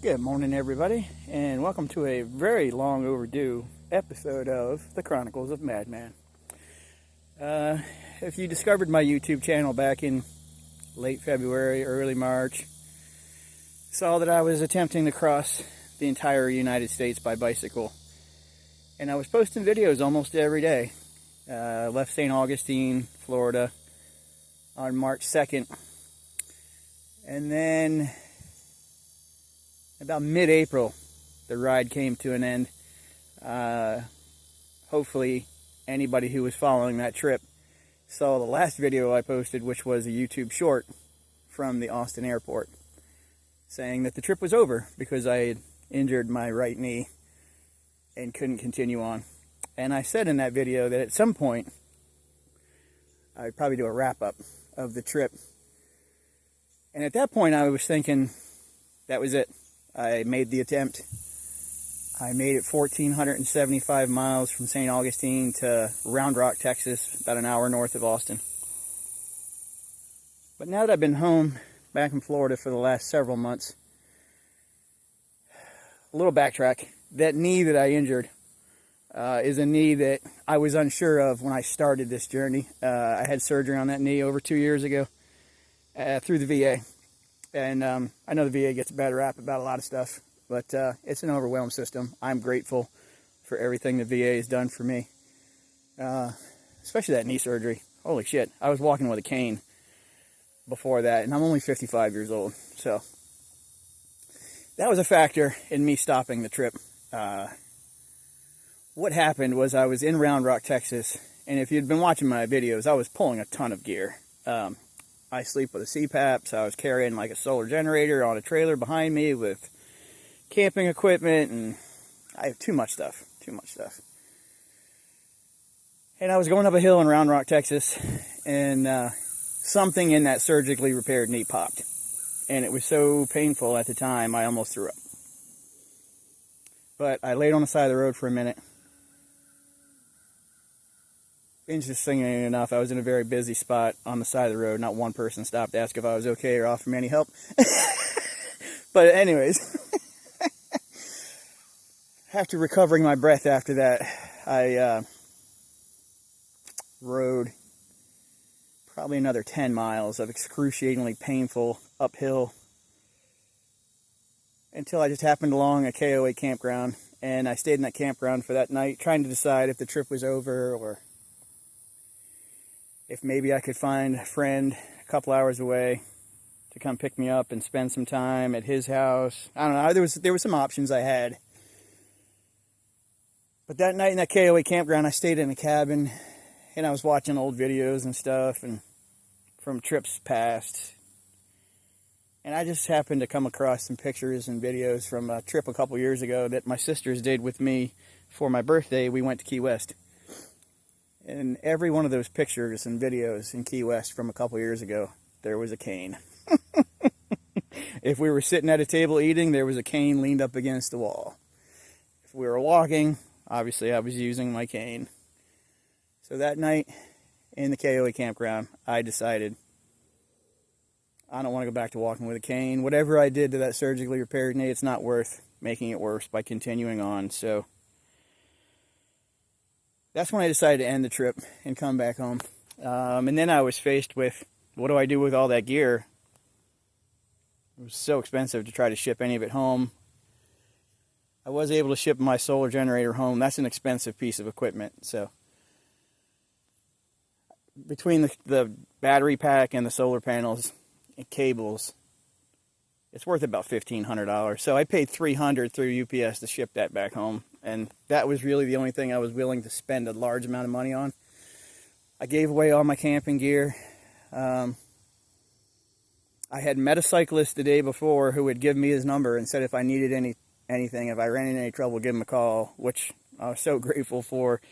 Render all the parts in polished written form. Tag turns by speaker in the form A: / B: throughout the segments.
A: Good morning, everybody, and welcome to a very long overdue episode of The Chronicles of Madman. If you discovered my YouTube channel back in late February, early March, saw that I was attempting to cross the entire United States by bicycle. And I was posting videos almost every day. Left St. Augustine, Florida on March 2nd. And then about mid-April, the ride came to an end. Hopefully, anybody who was following that trip saw the last video I posted, which was a YouTube short from the Austin airport, saying that the trip was over because I had injured my right knee and couldn't continue on. And I said in that video that at some point, I'd probably do a wrap-up of the trip. And at that point, I was thinking that was it. I made the attempt. I made it 1,475 miles from St. Augustine to Round Rock, Texas, about an hour north of Austin. But now that I've been home, back in Florida for the last several months, a little backtrack. That knee that I injured is a knee that I was unsure of when I started this journey. I had surgery on that knee over 2 years ago through the VA. And I know the VA gets a bad rap about a lot of stuff, but it's an overwhelmed system. I'm grateful for everything the VA has done for me, especially that knee surgery. Holy shit, I was walking with a cane before that, and I'm only 55 years old, so that was a factor in me stopping the trip. What happened was I was in Round Rock, Texas, and if you'd been watching my videos, I was pulling a ton of gear. I sleep with a CPAP, so I was carrying like a solar generator on a trailer behind me with camping equipment, and I have too much stuff. And I was going up a hill in Round Rock, Texas, and something in that surgically repaired knee popped. And it was so painful at the time, I almost threw up. But I laid on the side of the road for a minute. Interestingly enough, I was in a very busy spot on the side of the road. Not one person stopped to ask if I was okay or offer me any help. But anyways, after recovering my breath after that, I rode probably another 10 miles of excruciatingly painful uphill until I just happened along a KOA campground. And I stayed in that campground for that night, trying to decide if the trip was over or if maybe I could find a friend a couple hours away to come pick me up and spend some time at his house. I don't know. There were some options I had. But that night in that KOA campground, I stayed in a cabin, and I was watching old videos and stuff and from trips past. And I just happened to come across some pictures and videos from a trip a couple years ago that my sisters did with me for my birthday. We went to Key West. In every one of those pictures and videos in Key West from a couple years ago, there was a cane. If we were sitting at a table eating, there was a cane leaned up against the wall. If we were walking, obviously I was using my cane. So that night in the KOA campground, I decided I don't want to go back to walking with a cane. Whatever I did to that surgically repaired knee, it's not worth making it worse by continuing on. So that's when I decided to end the trip and come back home. And then I was faced with, what do I do with all that gear? It was so expensive to try to ship any of it home. I was able to ship my solar generator home. That's an expensive piece of equipment. So between the battery pack and the solar panels and cables, it's worth about $1,500. So I paid $300 through UPS to ship that back home. And that was really the only thing I was willing to spend a large amount of money on. I gave away all my camping gear. I had met a cyclist the day before who would give me his number and said if I needed anything, if I ran into any trouble, give him a call, which I was so grateful for.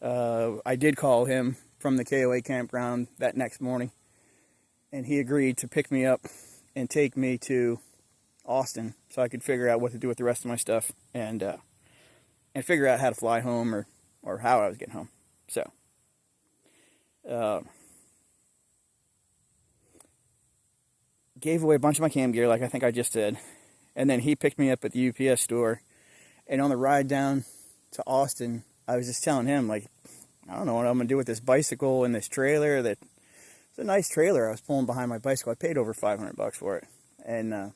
A: I did call him from the KOA campground that next morning, and he agreed to pick me up and take me to Austin so I could figure out what to do with the rest of my stuff and figure out how to fly home or how I was getting home. So gave away a bunch of my cam gear, like I think I just did. And then he picked me up at the UPS store. And on the ride down to Austin, I was just telling him, like, I don't know what I'm going to do with this bicycle and this trailer. It's a nice trailer I was pulling behind my bicycle. I paid over $500 for it. And,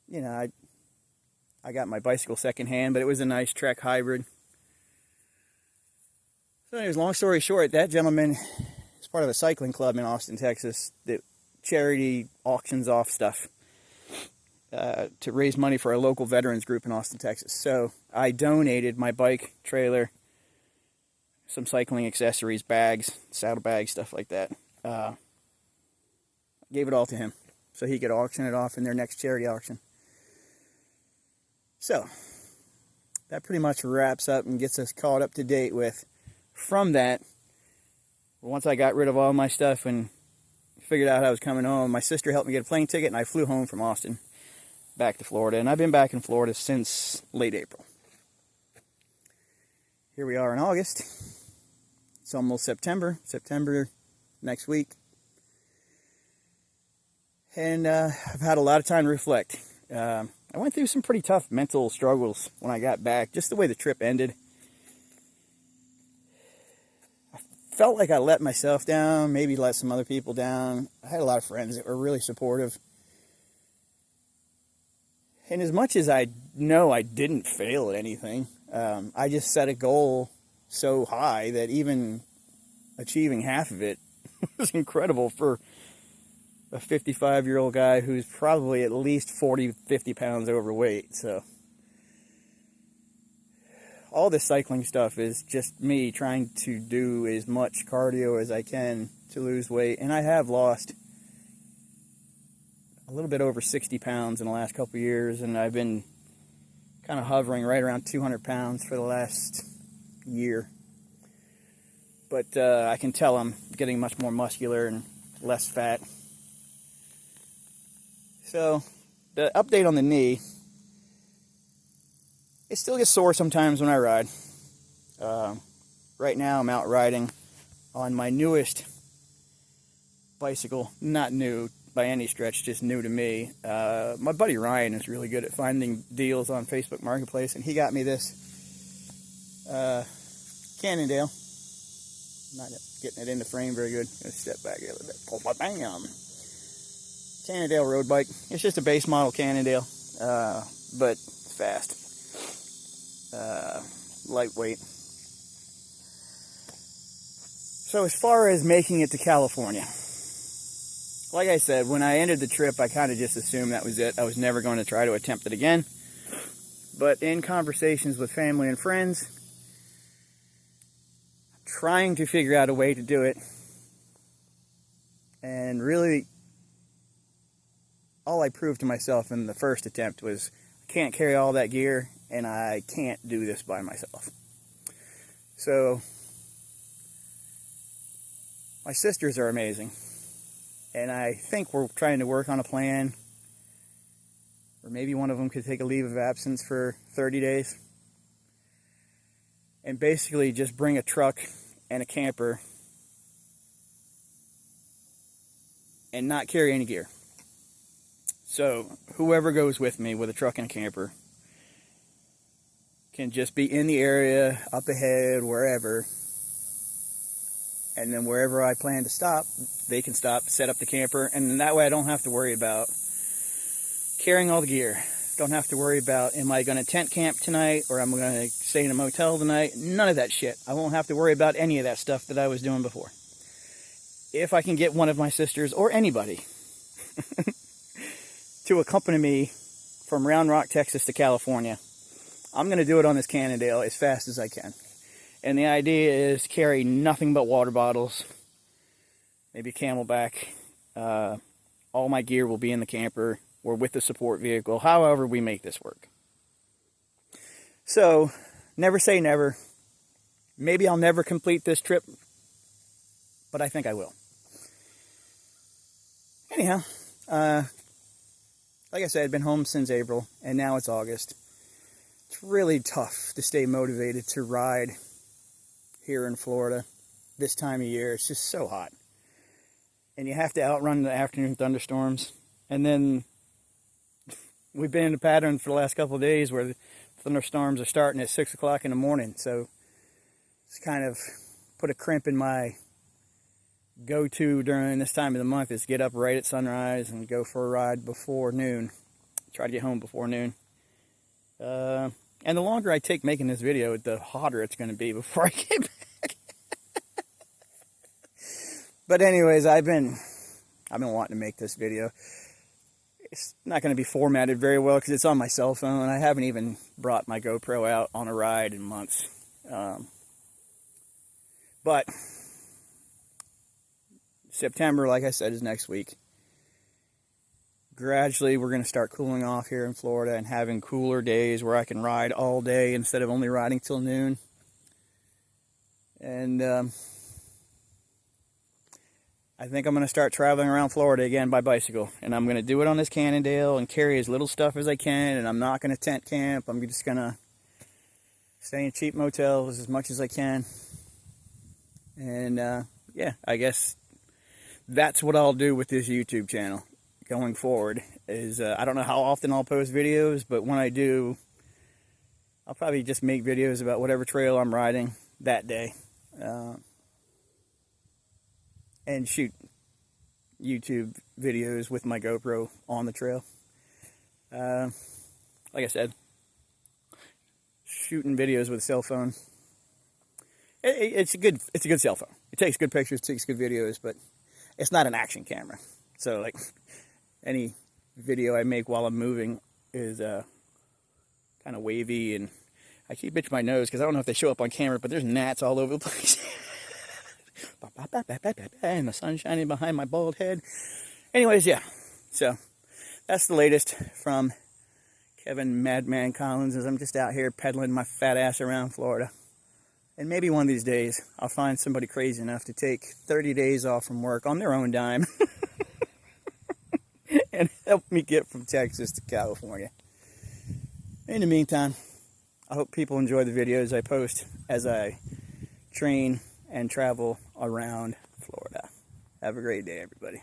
A: you know, I got my bicycle secondhand, but it was a nice Trek hybrid. So anyways, long story short, that gentleman is part of a cycling club in Austin, Texas, that charity auctions off stuff to raise money for a local veterans group in Austin, Texas. So I donated my bike, trailer, some cycling accessories, bags, saddlebags, stuff like that. Gave it all to him so he could auction it off in their next charity auction. So that pretty much wraps up and gets us caught up to date with, from that, once I got rid of all my stuff and figured out I was coming home, my sister helped me get a plane ticket and I flew home from Austin back to Florida. And I've been back in Florida since late April. Here we are in August. It's almost September next week. And I've had a lot of time to reflect. I went through some pretty tough mental struggles when I got back, just the way the trip ended. I felt like I let myself down, maybe let some other people down. I had a lot of friends that were really supportive. And as much as I know I didn't fail at anything, I just set a goal so high that even achieving half of it was incredible for a 55-year-old guy who's probably at least 40, 50 pounds overweight. So all this cycling stuff is just me trying to do as much cardio as I can to lose weight. And I have lost a little bit over 60 pounds in the last couple of years, and I've been kind of hovering right around 200 pounds for the last year. But I can tell I'm getting much more muscular and less fat. So the update on the knee, it still gets sore sometimes when I ride. Right now I'm out riding on my newest bicycle. Not new by any stretch, just new to me. My buddy Ryan is really good at finding deals on Facebook Marketplace, and he got me this Cannondale. Not getting it in the frame very good. Gonna step back here a little bit. Oh, bam! Cannondale road bike. It's just a base model Cannondale, but fast, lightweight. So as far as making it to California, like I said, when I ended the trip, I kind of just assumed that was it. I was never going to try to attempt it again. But in conversations with family and friends, trying to figure out a way to do it, and really all I proved to myself in the first attempt was I can't carry all that gear and I can't do this by myself. So my sisters are amazing, and I think we're trying to work on a plan, or maybe one of them could take a leave of absence for 30 days and basically just bring a truck and a camper and not carry any gear. So whoever goes with me with a truck and a camper can just be in the area, up ahead, wherever. And then wherever I plan to stop, they can stop, set up the camper, and that way I don't have to worry about carrying all the gear. Don't have to worry about, am I going to tent camp tonight, or am I going to stay in a motel tonight? None of that shit. I won't have to worry about any of that stuff that I was doing before. If I can get one of my sisters, or anybody, to accompany me from Round Rock, Texas to California, I'm going to do it on this Cannondale as fast as I can. And the idea is carry nothing but water bottles, maybe Camelback. All my gear will be in the camper or with the support vehicle, however we make this work. So, never say never. Maybe I'll never complete this trip, but I think I will. Anyhow, like I said, I've been home since April, and now it's August. It's really tough to stay motivated to ride here in Florida this time of year. It's just so hot. And you have to outrun the afternoon thunderstorms. And then we've been in a pattern for the last couple of days where the thunderstorms are starting at 6 o'clock in the morning. So it's kind of put a crimp in my go-to during this time of the month, is get up right at sunrise and go for a ride before noon. Try to get home before noon. And the longer I take making this video, the hotter it's going to be before I get back. But anyways, I've been wanting to make this video. It's not going to be formatted very well because it's on my cell phone. I haven't even brought my GoPro out on a ride in months. But September, like I said, is next week. Gradually, we're going to start cooling off here in Florida and having cooler days where I can ride all day instead of only riding till noon. And I think I'm going to start traveling around Florida again by bicycle. And I'm going to do it on this Cannondale and carry as little stuff as I can. And I'm not going to tent camp. I'm just going to stay in cheap motels as much as I can. And yeah, I guess that's what I'll do with this YouTube channel going forward. Is I don't know how often I'll post videos, but when I do, I'll probably just make videos about whatever trail I'm riding that day, and shoot YouTube videos with my GoPro on the trail. Like I said, shooting videos with a cell phone. It's a good cell phone. It takes good pictures, takes good videos, but it's not an action camera. So like any video I make while I'm moving is kind of wavy, and I keep itching my nose because I don't know if they show up on camera, but there's gnats all over the place. And the sun shining behind my bald head. Anyways, yeah. So that's the latest from Kevin Madman Collins, as I'm just out here pedaling my fat ass around Florida. And maybe one of these days, I'll find somebody crazy enough to take 30 days off from work on their own dime and help me get from Texas to California. In the meantime, I hope people enjoy the videos I post as I train and travel around Florida. Have a great day, everybody.